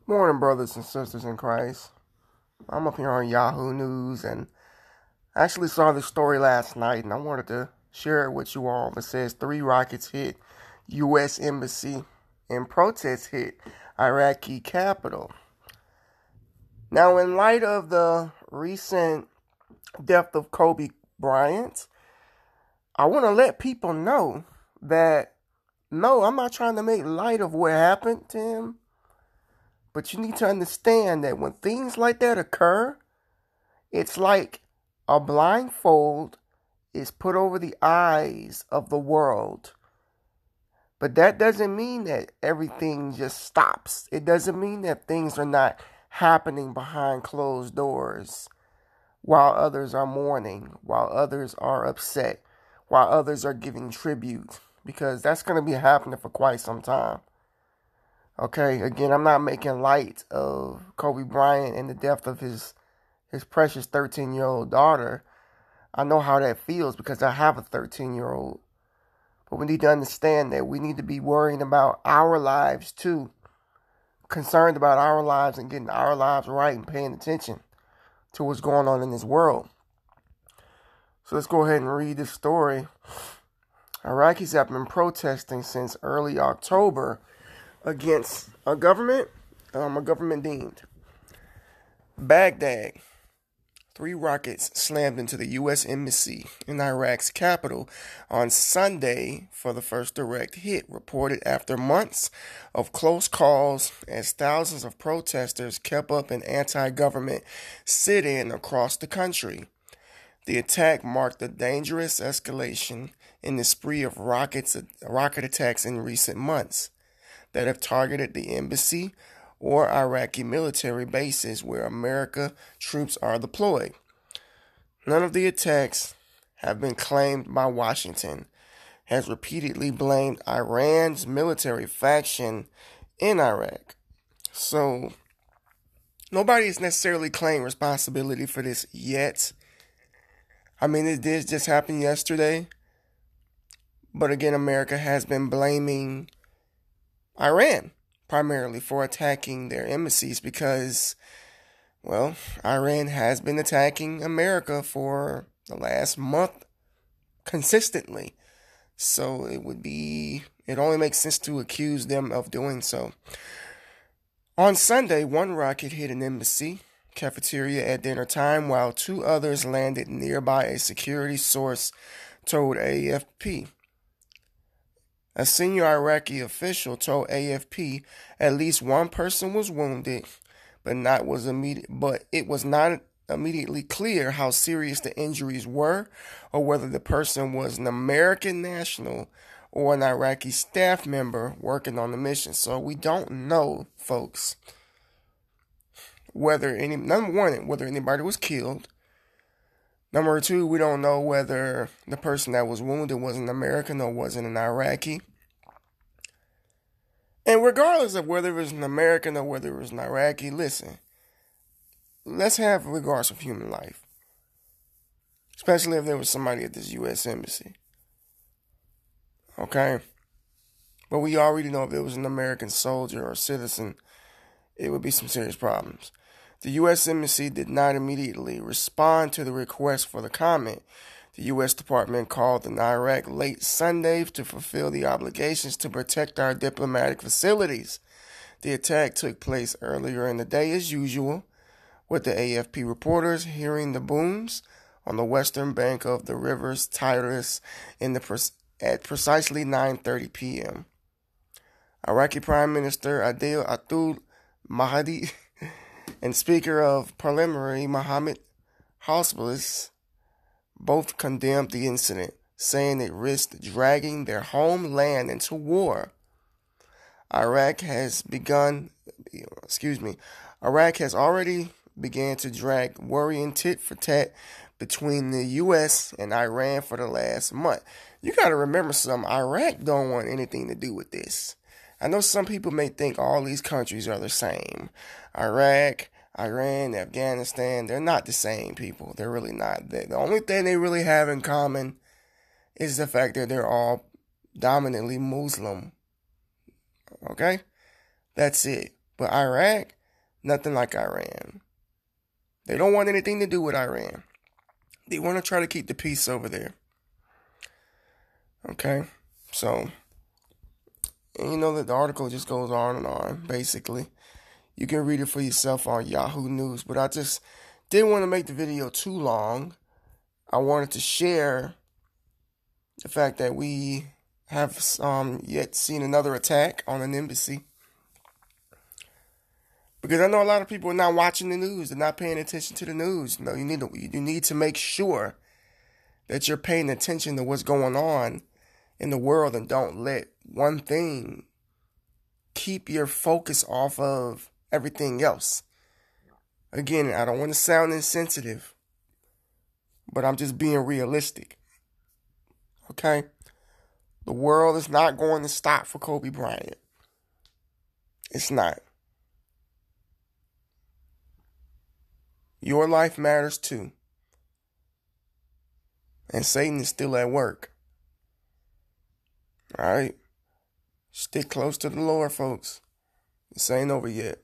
Morning, brothers and sisters in Christ. I'm up here on Yahoo News and I actually saw this story last night and I wanted to share it with you all. It says 3 rockets hit U.S. Embassy and protests hit Iraqi capital. Now, in light of the recent death of Kobe Bryant, I want to let people know that no, I'm not trying to make light of what happened to him. But you need to understand that when things like that occur, it's like a blindfold is put over the eyes of the world. But that doesn't mean that everything just stops. It doesn't mean that things are not happening behind closed doors while others are mourning, while others are upset, while others are giving tribute. Because that's going to be happening for quite some time. Okay, again, I'm not making light of Kobe Bryant and the death of his precious 13-year-old daughter. I know how that feels because I have a 13-year-old. But we need to understand that we need to be worrying about our lives too. Concerned about our lives and getting our lives right and paying attention to what's going on in this world. So let's go ahead and read this story. Iraqis have been protesting since early October against a government deemed. Baghdad. 3 rockets slammed into the U.S. Embassy in Iraq's capital on Sunday for the first direct hit, reported after months of close calls as thousands of protesters kept up an anti-government sit-in across the country. The attack marked a dangerous escalation in the spree of rocket attacks in recent months that have targeted the embassy or Iraqi military bases where American troops are deployed. None of the attacks have been claimed by Washington, has repeatedly blamed Iran's military faction in Iraq. So, nobody has necessarily claimed responsibility for this yet. I mean, it did just happen yesterday. But again, America has been blaming Iran primarily for attacking their embassies because, well, Iran has been attacking America for the last month consistently. So it only makes sense to accuse them of doing so. On Sunday, 1 rocket hit an embassy cafeteria at dinner time while 2 others landed nearby, a security source told AFP. A senior Iraqi official told AFP at least one person was wounded, but it was not immediately clear how serious the injuries were or whether the person was an American national or an Iraqi staff member working on the mission. So we don't know, folks, whether anybody was killed. Number 2, we don't know whether the person that was wounded was an American or wasn't an Iraqi. And regardless of whether it was an American or whether it was an Iraqi, listen, let's have regards for human life. Especially if there was somebody at this U.S. Embassy. Okay? But we already know if it was an American soldier or citizen, it would be some serious problems. The U.S. Embassy did not immediately respond to the request for the comment. The U.S. Department called in Iraq late Sunday to fulfill the obligations to protect our diplomatic facilities. The attack took place earlier in the day as usual, with the AFP reporters hearing the booms on the western bank of the river's Tigris at precisely 9:30 p.m. Iraqi Prime Minister Adil Abdul Mahdi and Speaker of Parliament Mohammed Hasbullah both condemned the incident, saying it risked dragging their homeland into war. Iraq has already began to drag worrying tit for tat between the U.S. and Iran for the last month. You got to remember something. Iraq don't want anything to do with this. I know some people may think all these countries are the same. Iraq, Iran, Afghanistan, they're not the same people. They're really not. The only thing they really have in common is the fact that they're all dominantly Muslim. Okay? That's it. But Iraq, nothing like Iran. They don't want anything to do with Iran. They want to try to keep the peace over there. Okay? So, and you know that the article just goes on and on, basically. You can read it for yourself on Yahoo News, but I just didn't want to make the video too long. I wanted to share the fact that we have yet seen another attack on an embassy. Because I know a lot of people are not watching the news. They're not paying attention to the news. No, you need to make sure that you're paying attention to what's going on in the world and don't let one thing keep your focus off of everything else. Again, I don't want to sound insensitive, but I'm just being realistic. Okay? The world is not going to stop for Kobe Bryant. It's not. Your life matters too. And Satan is still at work. Alright? Stick close to the Lord, folks. This ain't over yet.